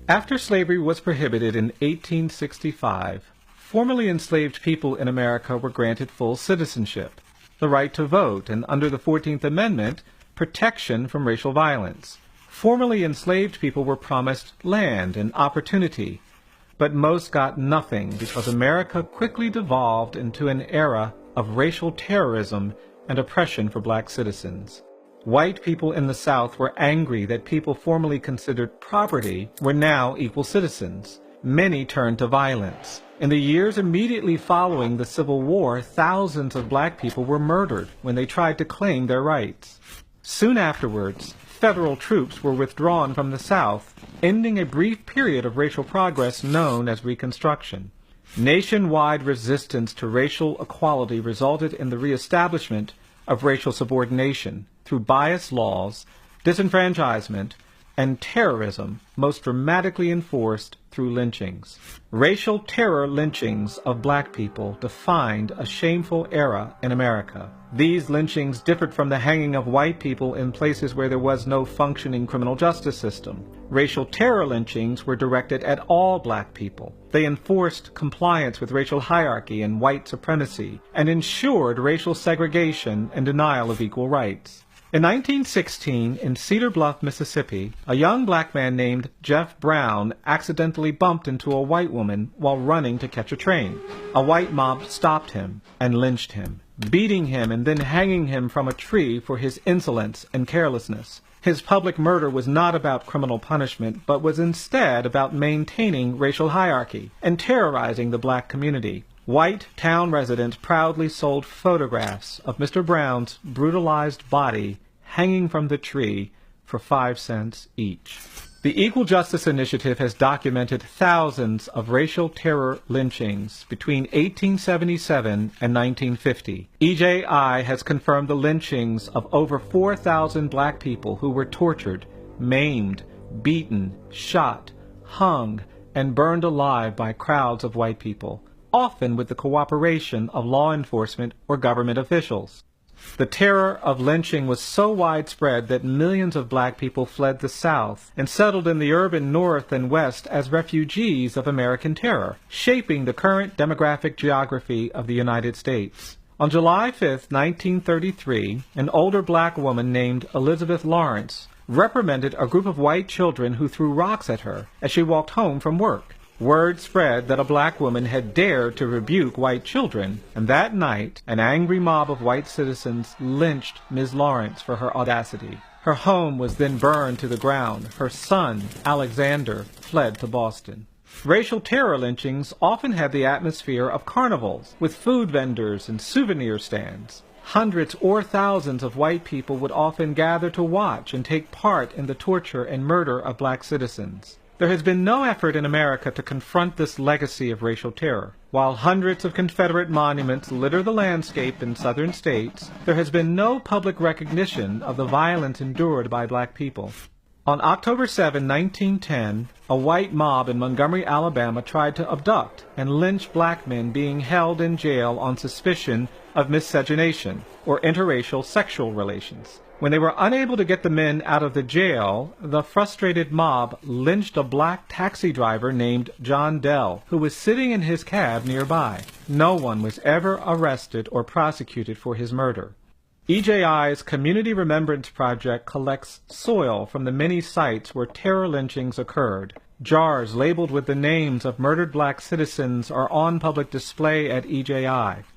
After slavery was prohibited in 1865, formerly enslaved people in America were granted full citizenship, the right to vote, and under the 14th Amendment, protection from racial violence. Formerly enslaved people were promised land and opportunity, but most got nothing because America quickly devolved into an era of racial terrorism and oppression for black citizens. White people in the South were angry that people formerly considered property were now equal citizens. Many turned to violence. In the years immediately following the Civil War, thousands of black people were murdered when they tried to claim their rights. Soon afterwards, federal troops were withdrawn from the South, ending a brief period of racial progress known as Reconstruction. Nationwide resistance to racial equality resulted in the reestablishment of racial subordination through biased laws, disenfranchisement, and terrorism, most dramatically enforced through lynchings. Racial terror lynchings of black people defined a shameful era in America. These lynchings differed from the hanging of white people in places where there was no functioning criminal justice system. Racial terror lynchings were directed at all black people. They enforced compliance with racial hierarchy and white supremacy, and ensured racial segregation and denial of equal rights. In 1916, in Cedar Bluff, Mississippi, a young black man named Jeff Brown accidentally bumped into a white woman while running to catch a train. A white mob stopped him and lynched him, beating him and then hanging him from a tree for his insolence and carelessness. His public murder was not about criminal punishment, but was instead about maintaining racial hierarchy and terrorizing the black community. White town residents proudly sold photographs of Mr. Brown's brutalized body hanging from the tree for 5 cents each. The Equal Justice Initiative has documented thousands of racial terror lynchings between 1877 and 1950. EJI has confirmed the lynchings of over 4,000 black people who were tortured, maimed, beaten, shot, hung, and burned alive by crowds of white people, often with the cooperation of law enforcement or government officials. The terror of lynching was so widespread that millions of black people fled the South and settled in the urban North and West as refugees of American terror, shaping the current demographic geography of the United States. On July 5, 1933, an older black woman named Elizabeth Lawrence reprimanded a group of white children who threw rocks at her as she walked home from work. Word spread that a black woman had dared to rebuke white children, and that night an angry mob of white citizens lynched Ms. Lawrence for her audacity. Her home was then burned to the ground. Her son, Alexander, fled to Boston. Racial terror lynchings often had the atmosphere of carnivals, with food vendors and souvenir stands. Hundreds or thousands of white people would often gather to watch and take part in the torture and murder of black citizens. There has been no effort in America to confront this legacy of racial terror. While hundreds of Confederate monuments litter the landscape in southern states, there has been no public recognition of the violence endured by black people. On October 7, 1910, a white mob in Montgomery, Alabama tried to abduct and lynch black men being held in jail on suspicion of miscegenation, or interracial sexual relations. When they were unable to get the men out of the jail, the frustrated mob lynched a black taxi driver named John Dell, who was sitting in his cab nearby. No one was ever arrested or prosecuted for his murder. EJI's Community Remembrance Project collects soil from the many sites where terror lynchings occurred. Jars labeled with the names of murdered black citizens are on public display at EJI,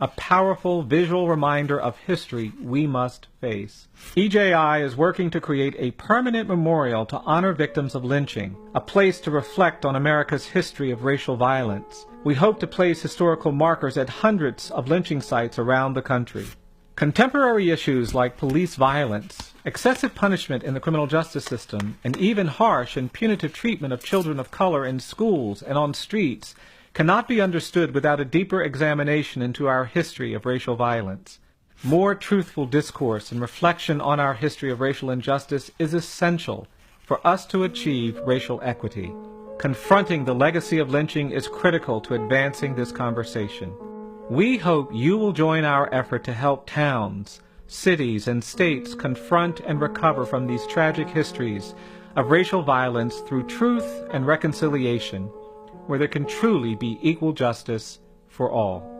a powerful visual reminder of history we must face. EJI is working to create a permanent memorial to honor victims of lynching, a place to reflect on America's history of racial violence. We hope to place historical markers at hundreds of lynching sites around the country. Contemporary issues like police violence, excessive punishment in the criminal justice system, and even harsh and punitive treatment of children of color in schools and on streets cannot be understood without a deeper examination into our history of racial violence. More truthful discourse and reflection on our history of racial injustice is essential for us to achieve racial equity. Confronting the legacy of lynching is critical to advancing this conversation. We hope you will join our effort to help towns, cities, and states confront and recover from these tragic histories of racial violence through truth and reconciliation, where there can truly be equal justice for all.